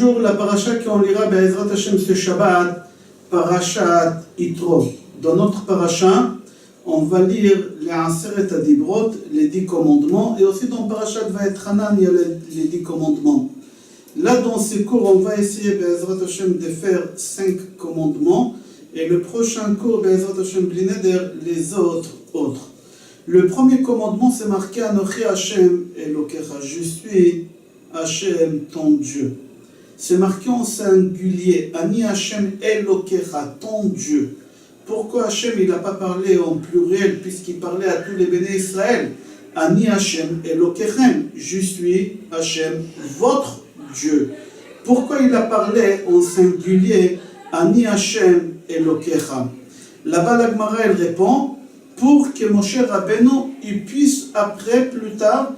Bonjour, la paracha qu'on lira Be'ezrat Hashem ce Shabbat, parashat Yitro. Dans notre paracha, on va lire les Aseret Adibrot, les 10 commandements, et aussi dans parashat Va'etchanan, il y a les 10 commandements. Là, dans ces cours, on va essayer Be'ezrat Hashem de faire 5 commandements, et le prochain cours, Be'ezrat Hashem Bli Neder, les autres. Le premier commandement, c'est marqué Anochi Hashem Elokecha, je suis Hashem, ton Dieu. C'est marqué en singulier, Ani Hashem Elokecha, ton Dieu. Pourquoi Hashem, il n'a pas parlé en pluriel, puisqu'il parlait à tous les béné Israël? Ani Hashem Elokechem, je suis Hashem, votre Dieu. Pourquoi il a parlé en singulier, Ani Hashem Elokecha? Là-bas, la Gemara, elle répond, pour que Moshe Rabbeinu, il puisse après, plus tard,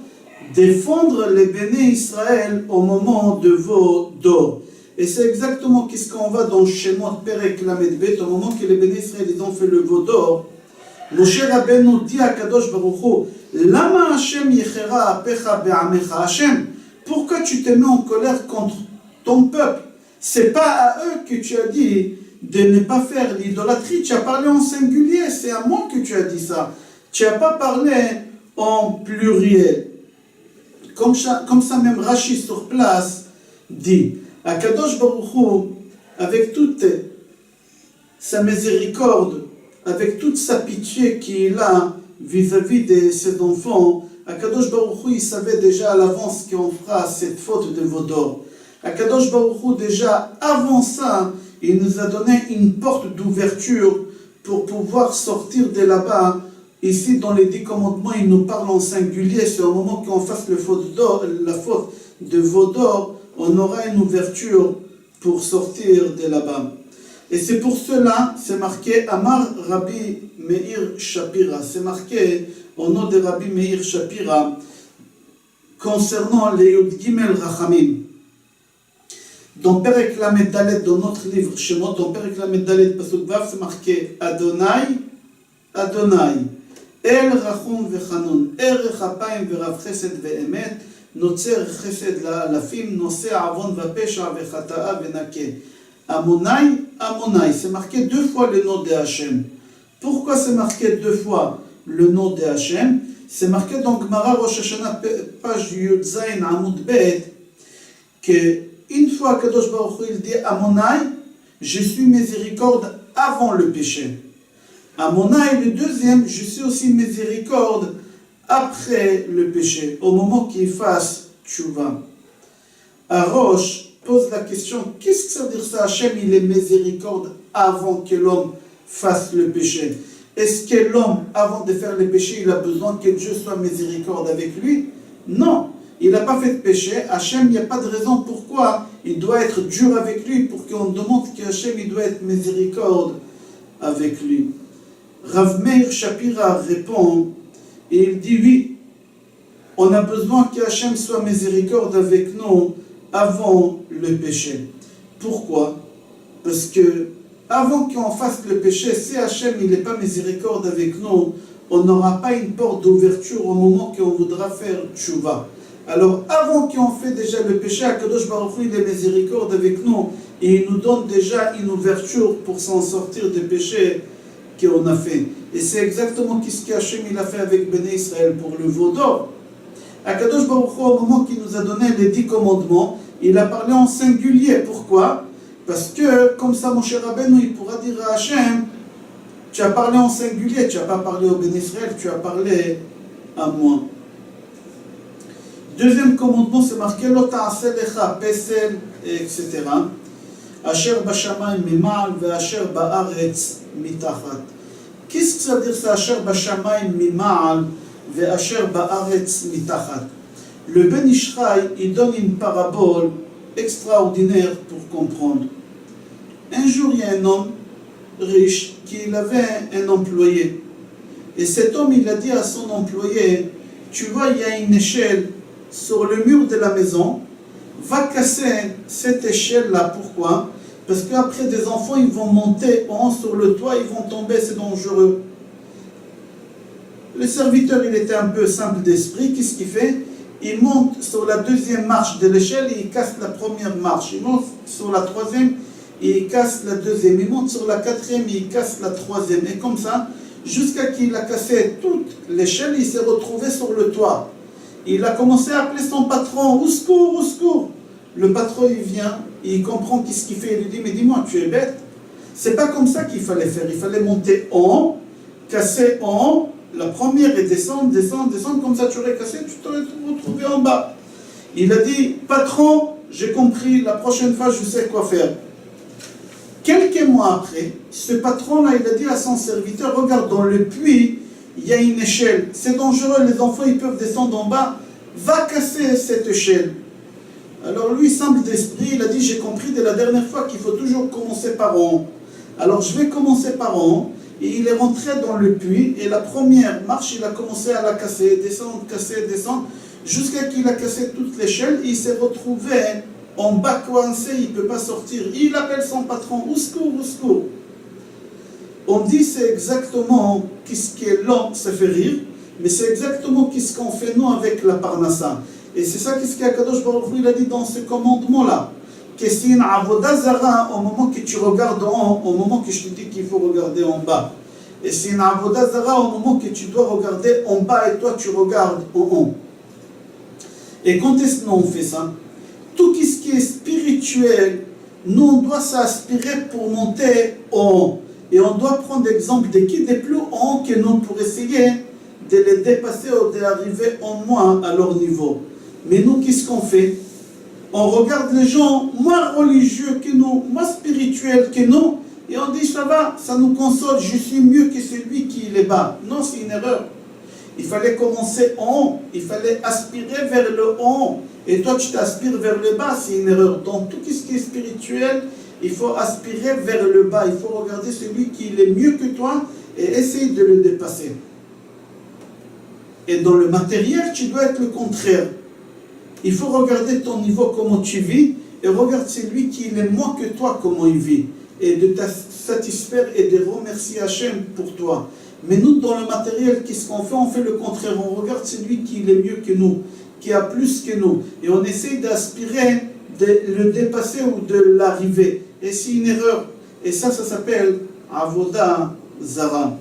défendre les béné Israël au moment de Vaudor. Et c'est exactement ce qu'on va dans Shemot Perek Lamed Bet, au moment que les béné Israël ils ont fait le Vaudor. Moshe Rabbeinu dit à Kadosh Baruch Hu, Lama Hashem yechera apecha be'amecha Hashem, pourquoi tu te mets en colère contre ton peuple? C'est pas à eux que tu as dit de ne pas faire l'idolâtrie, tu as parlé en singulier, c'est à moi que tu as dit ça. Tu n'as pas parlé en pluriel. Comme ça même Rashi sur place dit, Akadosh Baruch Hu, avec toute sa miséricorde, avec toute sa pitié qu'il a vis-à-vis de ses enfants, Akadosh Baruch Hu, il savait déjà à l'avance qu'on fera cette faute de Vaudor. Akadosh Baruch Hu, déjà avant ça, il nous a donné une porte d'ouverture pour pouvoir sortir de là-bas. Ici, dans les 10 commandements, il nous parle en singulier. C'est au moment qu'on fasse la faute de Vaudor, on aura une ouverture pour sortir de là-bas. Et c'est pour cela, c'est marqué Amar Rabbi Meir Shapira. C'est marqué au nom de Rabbi Meir Shapira concernant les Yud Gimel Rachamim. Dans Perek Lamed Dalet, dans notre livre Shemot, dans Perek Lamed Dalet, Pasuk Vav, c'est marqué Adonai, Adonai, El Rachum Vechanun, Erech Apayim Verav Chesed Ve'emet, Notzer Chesed La'alafim, Noseh Avon Vapesha Vechata'a Venake. Amonai, Amonai, c'est marqué 2 fois le nom de Hachem. Pourquoi c'est marqué 2 fois le nom de Hachem? C'est marqué dans Gemara Rosh Hashanah, page Yud Zayin Amud Bet, que une fois que Kadosh Baruch Hu il dit Amonai, je suis miséricorde avant le péché. Amonai, le deuxième, je suis aussi miséricorde après le péché, au moment qu'il fasse tchouva. Arosh pose la question, qu'est-ce que ça veut dire ça? Hachem, il est miséricorde avant que l'homme fasse le péché. Est-ce que l'homme, avant de faire le péché, il a besoin que Dieu soit miséricorde avec lui? Non. Il n'a pas fait de péché, Hachem, il n'y a pas de raison pourquoi il doit être dur avec lui, pour qu'on demande qu'Hachem, il doit être miséricorde avec lui. Rav Meir Shapira répond, et il dit oui, on a besoin qu'Hachem soit miséricorde avec nous avant le péché. Pourquoi? Parce que avant qu'on fasse le péché, si Hachem il n'est pas miséricorde avec nous, on n'aura pas une porte d'ouverture au moment qu'on voudra faire tchouva. Alors, avant qu'on fait déjà le péché, Akadosh Baruch Hu, il est miséricorde avec nous et il nous donne déjà une ouverture pour s'en sortir des péchés qu'on a fait. Et c'est exactement ce qu'Hachem il a fait avec Béné Israël pour le Vaudor. Akadosh Baruch Hu, au moment qu'il nous a donné les 10 commandements, il a parlé en singulier. Pourquoi? Parce que, comme ça, mon cher Rabbeinu, il pourra dire à Hachem, tu as parlé en singulier, tu n'as pas parlé au Béné Israël, tu as parlé à moi. Deuxième commandement, c'est marqué Lota Aselecha, Pesel, etc. Asher Bashamayim Mimal, ve Asher Baaretz Mitachat. Qu'est-ce que ça veut dire ça, Asher Bashamayim Mimal, ve Asher Baaretz Mitachat? Le Ben Ishraï, il donne une parabole extraordinaire pour comprendre. Un jour, il y a un homme riche qui avait un employé. Et cet homme, il a dit à son employé, tu vois, il y a une échelle sur le mur de la maison, va casser cette échelle-là. Pourquoi? Parce qu'après des enfants, ils vont monter en haut sur le toit, ils vont tomber, c'est dangereux. Le serviteur, il était un peu simple d'esprit, qu'est-ce qu'il fait? il monte sur la deuxième marche de l'échelle et il casse la première marche. Il monte sur la troisième et il casse la deuxième. Il monte sur la quatrième et il casse la troisième. Et comme ça, jusqu'à qu'il a cassé toute l'échelle, il s'est retrouvé sur le toit. Il a commencé à appeler son patron, au secours, au secours. Le patron, il vient, il comprend qu'est-ce qu'il fait. Il lui dit, mais dis-moi, tu es bête. C'est pas comme ça qu'il fallait faire. Il fallait monter en haut, casser en haut, la première et descendre, descendre, descendre. Comme ça, tu aurais cassé, tu t'aurais retrouvé en bas. Il a dit, patron, j'ai compris, la prochaine fois, je sais quoi faire. Quelques mois après, ce patron-là, il a dit à son serviteur, regarde, dans le puits, il y a une échelle. C'est dangereux, les enfants, ils peuvent descendre en bas. Va casser cette échelle. Alors lui, simple d'esprit, il a dit, j'ai compris dès la dernière fois qu'il faut toujours commencer par en haut. Alors je vais commencer par en haut. Et il est rentré dans le puits. Et la première marche, il a commencé à la casser, descendre, casser, descendre, jusqu'à qu'il a cassé toute l'échelle. Il s'est retrouvé en bas coincé, il ne peut pas sortir. Il appelle son patron, au secours, au secours. On dit c'est exactement qu'est-ce qui est l'homme, ça fait rire, mais c'est exactement qu'est-ce qu'on fait nous avec la parnassa. Et c'est ça qu'est-ce qu'Akadosh Baruch Hu il a dit dans ce commandement-là. Que c'est une avoda zara au moment que tu regardes en haut, au moment que je te dis qu'il faut regarder en bas. Et c'est une avoda zara au moment que tu dois regarder en bas et toi tu regardes en haut. Et quand est-ce qu'on fait ça? Tout ce qui est spirituel, nous on doit s'aspirer pour monter en haut. Et on doit prendre l'exemple de qui des plus hauts que nous pour essayer de les dépasser ou d'arriver au moins à leur niveau. Mais nous, qu'est-ce qu'on fait? On regarde les gens moins religieux que nous, moins spirituels que nous, et on dit ça va, ça nous console, je suis mieux que celui qui est bas. Non, c'est une erreur. Il fallait commencer en haut, il fallait aspirer vers le haut. Et toi, tu t'aspires vers le bas, c'est une erreur. Donc, tout ce qui est spirituel, il faut aspirer vers le bas. Il faut regarder celui qui est mieux que toi et essayer de le dépasser. Et dans le matériel, tu dois être le contraire. Il faut regarder ton niveau, comment tu vis, et regarde celui qui est moins que toi, comment il vit. Et de te satisfaire et de remercier Hachem pour toi. Mais nous, dans le matériel, qu'est-ce qu'on fait? On fait le contraire. On regarde celui qui est mieux que nous, qui a plus que nous. Et on essaye d'aspirer, de le dépasser ou de l'arriver. Et c'est une erreur. Et ça s'appelle Avoda Zara.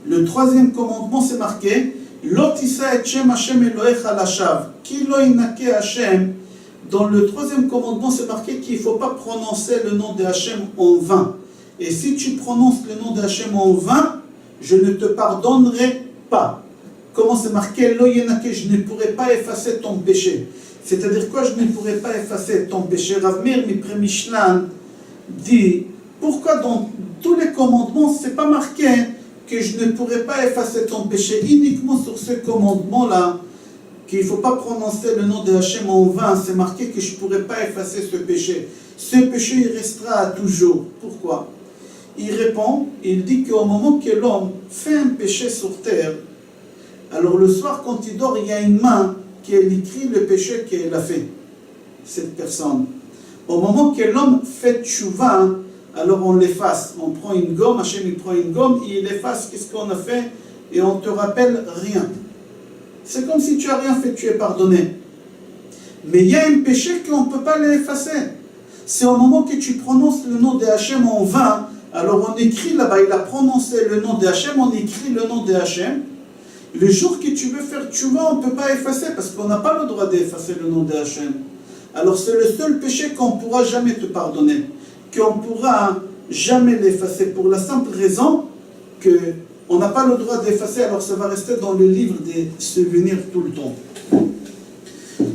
Le troisième commandement, c'est marqué Lo tisa et Shem Hashem Elohecha lashav. Ki lo inake Hashem. Dans le troisième commandement, c'est marqué qu'il ne faut pas prononcer le nom de Hashem en vain. Et si tu prononces le nom de Hashem en vain, je ne te pardonnerai pas. Comment c'est marqué Lo yenake, je ne pourrai pas effacer ton péché. C'est-à-dire quoi, je ne pourrai pas effacer ton péché? Rav Meir Mipre Mishlan dit, pourquoi dans tous les commandements, ce n'est pas marqué que je ne pourrai pas effacer ton péché, uniquement sur ce commandement-là, qu'il ne faut pas prononcer le nom de Hachem en vain, c'est marqué que je ne pourrai pas effacer ce péché. Ce péché, il restera à toujours. Pourquoi? Il répond, il dit qu'au moment que l'homme fait un péché sur terre, alors le soir, quand il dort, il y a une main qui écrit le péché qu'elle a fait, cette personne. Au moment que l'homme fait tchouva, alors on l'efface. On prend une gomme, Hachem il prend une gomme, et il efface qu'est-ce qu'on a fait, et on ne te rappelle rien. C'est comme si tu n'as rien fait, tu es pardonné. Mais il y a un péché qu'on ne peut pas l'effacer. C'est au moment que tu prononces le nom de Hachem en vain, alors on écrit là-bas, il a prononcé le nom de Hachem, on écrit le nom de Hachem. Le jour que tu veux faire tchouva, on ne peut pas effacer, parce qu'on n'a pas le droit d'effacer le nom de Hachem. Alors c'est le seul péché qu'on ne pourra jamais te pardonner, qu'on ne pourra jamais l'effacer, pour la simple raison qu'on n'a pas le droit d'effacer, alors ça va rester dans le livre des souvenirs tout le temps.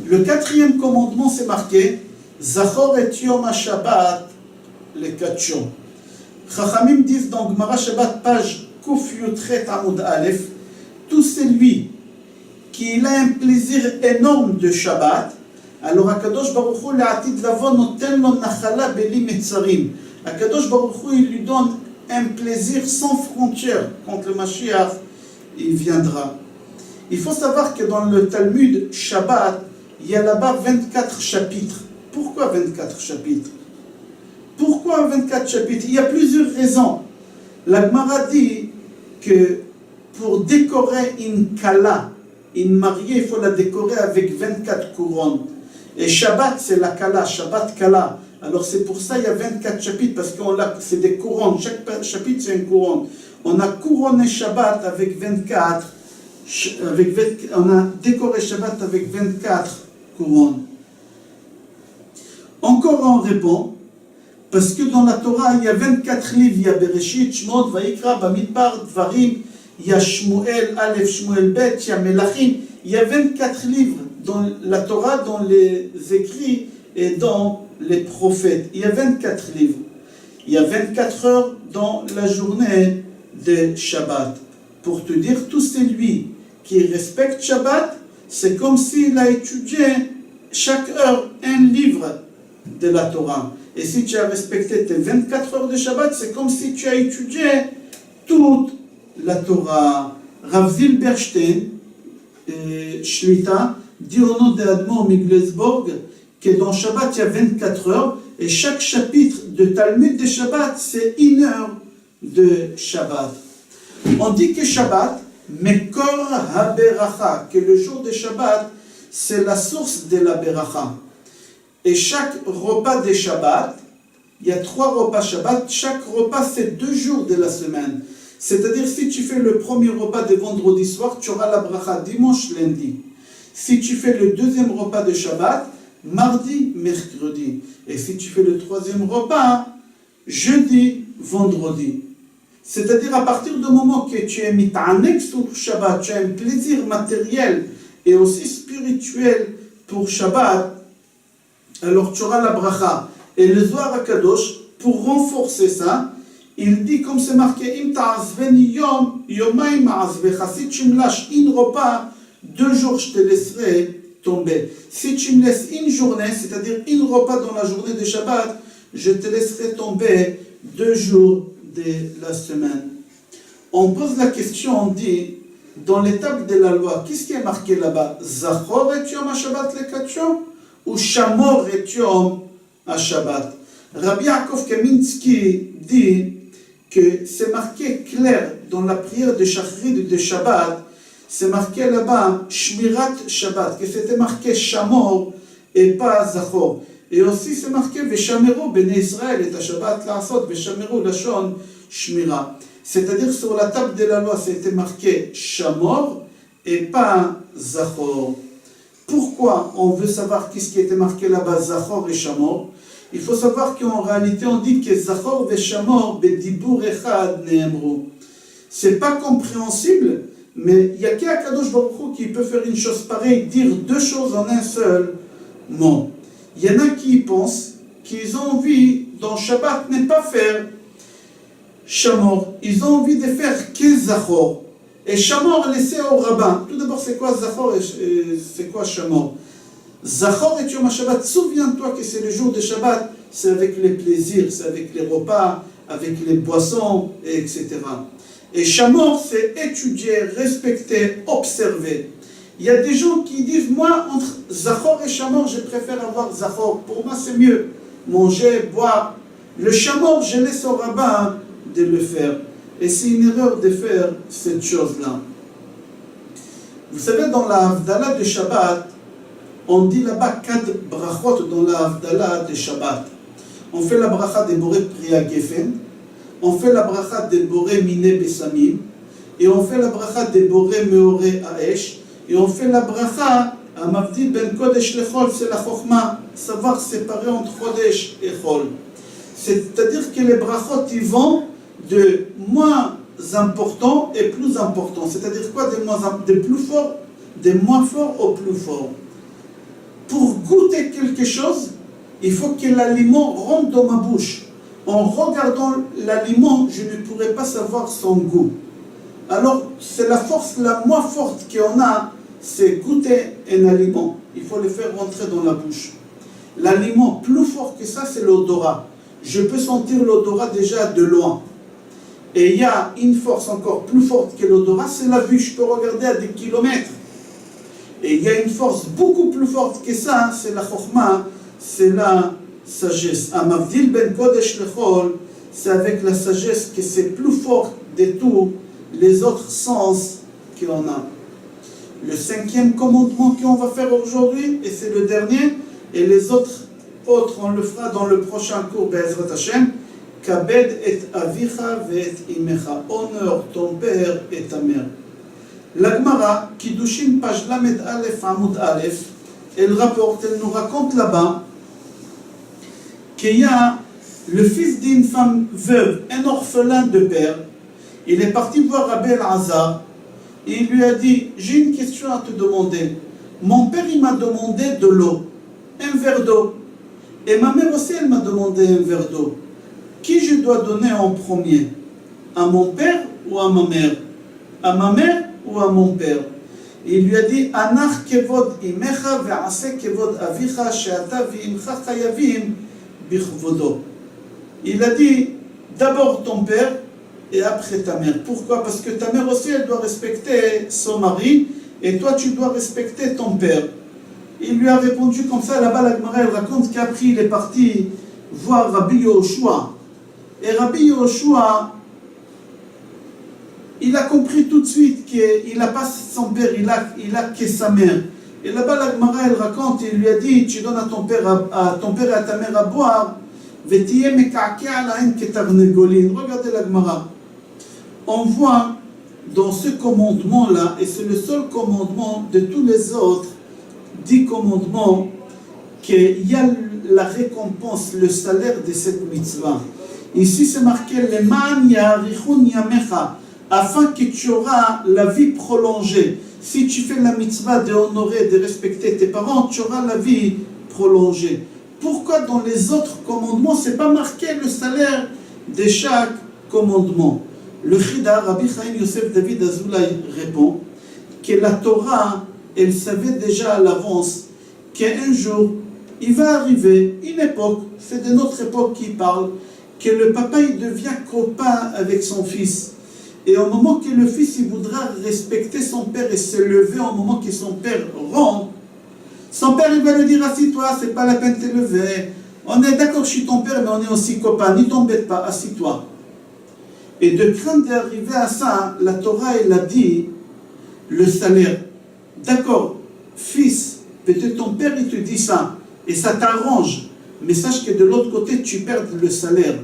Le quatrième commandement, c'est marqué Zachor et Yom HaShabbat, les 4 jours. Chachamim disent dans Gemara Shabbat, page Kuf Yutret Amud Aleph, tout celui qui a un plaisir énorme de Shabbat, alors Akadosh Baruch Hu l'atid lavo noten lo nachala beli metzarim. Akadosh Baruch Hu il lui donne un plaisir sans frontières quand le Mashiach il viendra. Il faut savoir que dans le Talmud Shabbat, il y a là-bas 24 chapitres. Pourquoi 24 chapitres? Pourquoi 24 chapitres? Il y a plusieurs raisons. La Gemara dit que pour décorer une kala une mariée, il faut la décorer avec 24 couronnes. Et Shabbat, c'est la Kala, Shabbat Kala. Alors c'est pour ça qu'il y a 24 chapitres, parce que c'est des couronnes. Chaque chapitre, c'est une couronne. On a couronné Shabbat avec 24. On a décoré Shabbat avec 24 couronnes. Encore on répond, parce que dans la Torah, il y a 24 livres. Il y a Bereshit, Shemot, Vayikra, Bamidbar, Dvarim, il y a Shmuel, Aleph, Shmuel, Bet, il y a Melachim. Il y a 24 livres dans la Torah, dans les écrits et dans les prophètes. Il y a 24 livres. Il y a 24 heures dans la journée de Shabbat. Pour te dire, tout celui qui respecte Shabbat, c'est comme s'il a étudié chaque heure un livre de la Torah. Et si tu as respecté tes 24 heures de Shabbat, c'est comme si tu as étudié toute la Torah. Rav Zilberstein, Shlita, dit au nom d'Admor Miglesborg que dans Shabbat il y a 24 heures et chaque chapitre de Talmud de Shabbat c'est 1 heure de Shabbat. On dit que Shabbat, Mekor HaBeracha, que le jour de Shabbat c'est la source de la Beracha. Et chaque repas de Shabbat, il y a 3 repas Shabbat, chaque repas c'est 2 jours de la semaine. C'est-à-dire si tu fais le premier repas de vendredi soir, tu auras la bracha dimanche, lundi. Si tu fais le deuxième repas de Shabbat, mardi, mercredi. Et si tu fais le troisième repas, jeudi, vendredi. C'est-à-dire à partir du moment que tu es mit'anek sur Shabbat, tu as un plaisir matériel et aussi spirituel pour Shabbat, alors tu auras la bracha. Et le Zohar HaKadosh, pour renforcer ça, il dit comme c'est marqué, Im ta'azveni yom, yomaim ma'azvecha. Si tu me lâches une repas, 2 jours je te laisserai tomber. Si tu me laisses une journée, c'est-à-dire une repas dans la journée de Shabbat, je te laisserai tomber 2 jours de la semaine. On pose la question, on dit, dans l'étape de la loi, qu'est-ce qui est marqué là-bas? Zachor et yom ha-Shabbat lekatcho ou Shamor et yom ha-Shabbat? Rabbi Yaakov Kaminsky dit que c'est marqué clair dans la prière de Shachrit de Shabbat, c'est marqué là-bas Shmirat Shabbat, que c'était marqué Shamor et pas Zachor. Et aussi c'est marqué Veshameru Bnei Israël et Shabbat La'asot Veshameru Lashon Shmira. C'est-à-dire sur la table de la loi c'était marqué Shamor et pas Zachor. Pourquoi on veut savoir qu'est-ce qui était marqué là-bas Zachor et Shamor? Il faut savoir qu'en réalité on dit que Zachor et Shamor bedibur echad neemru. C'est pas compréhensible, mais il y a qu'Akadosh Baruch Hu qui peut faire une chose pareille, dire 2 choses en un seul mot. Il y en a qui pensent qu'ils ont envie dans Shabbat ne pas faire Shamor, ils ont envie de faire que Zachor. Et Shamor laissé au rabbin. Tout d'abord c'est quoi Zachor et c'est quoi Shamor? Zachor et Yom HaShabbat, souviens-toi que c'est le jour de Shabbat, c'est avec les plaisirs, c'est avec les repas, avec les boissons, etc. Et Shamor, c'est étudier, respecter, observer. Il y a des gens qui disent, moi, entre Zachor et Shamor, je préfère avoir Zachor. Pour moi, c'est mieux. Manger, boire. Le Shamor, je laisse au rabbin de le faire. Et c'est une erreur de faire cette chose-là. Vous savez, dans la Havdalah de Shabbat, on dit là-bas 4 brachot dans la Havdalah de Shabbat. On fait la bracha de Boré Priya Gefen, on fait la bracha de Boré Mine Besamim, et on fait la bracha de Boré Meoré Aesh, et on fait la bracha à Mavdil Ben Kodesh Lechol, c'est la Chokhma, savoir séparer entre Kodesh et Chol. C'est-à-dire que les brachot ils vont de moins important et plus important. C'est-à-dire quoi? De plus fort, de moins fort au plus fort. Pour goûter quelque chose, il faut que l'aliment rentre dans ma bouche. En regardant l'aliment, je ne pourrais pas savoir son goût. Alors, c'est la force la moins forte qu'on a, c'est goûter un aliment. Il faut le faire rentrer dans la bouche. L'aliment plus fort que ça, c'est l'odorat. Je peux sentir l'odorat déjà de loin. Et il y a une force encore plus forte que l'odorat, c'est la vue. Je peux regarder à des kilomètres. Et il y a une force beaucoup plus forte que ça, c'est la chokhma, c'est la sagesse. Amavdil ben kodesh lechol, c'est avec la sagesse que c'est plus fort de tous les autres sens qu'on a. le 5e commandement qu'on va faire aujourd'hui, et c'est le dernier, et les autres on le fera dans le prochain cours, Be'ezrat Hashem. Kabed et avicha ve'et imecha. Honore ton père et ta mère. La Gemara, Kiddushin, page Lamed Aleph, Amoud Aleph, elle nous raconte là-bas qu'il y a le fils d'une femme veuve, un orphelin de père. Il est parti voir Rabbi El-Azar et il lui a dit: j'ai une question à te demander. Mon père, il m'a demandé de l'eau, un verre d'eau. Et ma mère aussi, elle m'a demandé un verre d'eau. Qui je dois donner en premier? À mon père ou à ma mère? À ma mère ou à mon père? Et il lui a dit: Anach kevod imecha ve'ase kevod avicha she'ata ve'imcha chayavim bichvodo. Il a dit: d'abord ton père et après ta mère. Pourquoi? Parce que ta mère aussi, elle doit respecter son mari et toi, tu dois respecter ton père. Il lui a répondu comme ça. Là-bas, la Gemara, elle raconte qu'après, il est parti voir Rabbi Yehoshua. Et Rabbi Yehoshua, il a compris tout de suite qu'il n'a pas son père, il a que sa mère. Et là-bas, la Gemara, elle raconte, il lui a dit: tu donnes à ton père et à ta mère à boire. Regardez la Gemara. On voit dans ce commandement-là, et c'est le seul commandement de tous les autres 10 commandements, qu'il y a la récompense, le salaire de cette mitzvah. Ici c'est marqué le man ya'arichun yamecha, afin que tu auras la vie prolongée. Si tu fais la mitzvah de honorer, de respecter tes parents, tu auras la vie prolongée. Pourquoi dans les autres commandements c'est pas marqué le salaire de chaque commandement? Le Chida, Rabbi Chaim Yosef David Azoulay répond que la Torah, elle savait déjà à l'avance qu'un jour, il va arriver une époque, c'est de notre époque qui parle, que le papa il devient copain avec son fils. Et au moment que le fils il voudra respecter son père et se lever au moment que son père rentre, son père il va lui dire: assis-toi, c'est pas la peine de te lever. On est d'accord, je suis ton père, mais on est aussi copains, n'y t'embête pas, assis-toi. Et de crainte d'arriver à ça, la Torah elle a dit le salaire. D'accord, fils, peut-être ton père il te dit ça, et ça t'arrange, mais sache que de l'autre côté tu perds le salaire.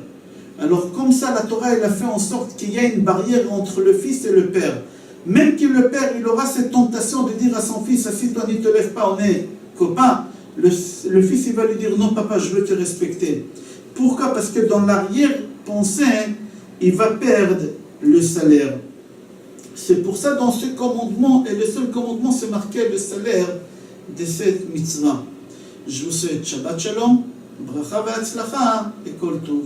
Alors comme ça la Torah elle a fait en sorte qu'il y a une barrière entre le fils et le père. Même que le père il aura cette tentation de dire à son fils: assis-toi, ne te lève pas, on est copains, le fils il va lui dire: non papa, je veux te respecter. Pourquoi? Parce que dans l'arrière-pensée, il va perdre le salaire. C'est pour ça dans ce commandement, et le seul commandement c'est marqué le salaire de cette mitzvah. Je vous souhaite Shabbat Shalom, Bracha ve'Hatzlacha et Kol Tov.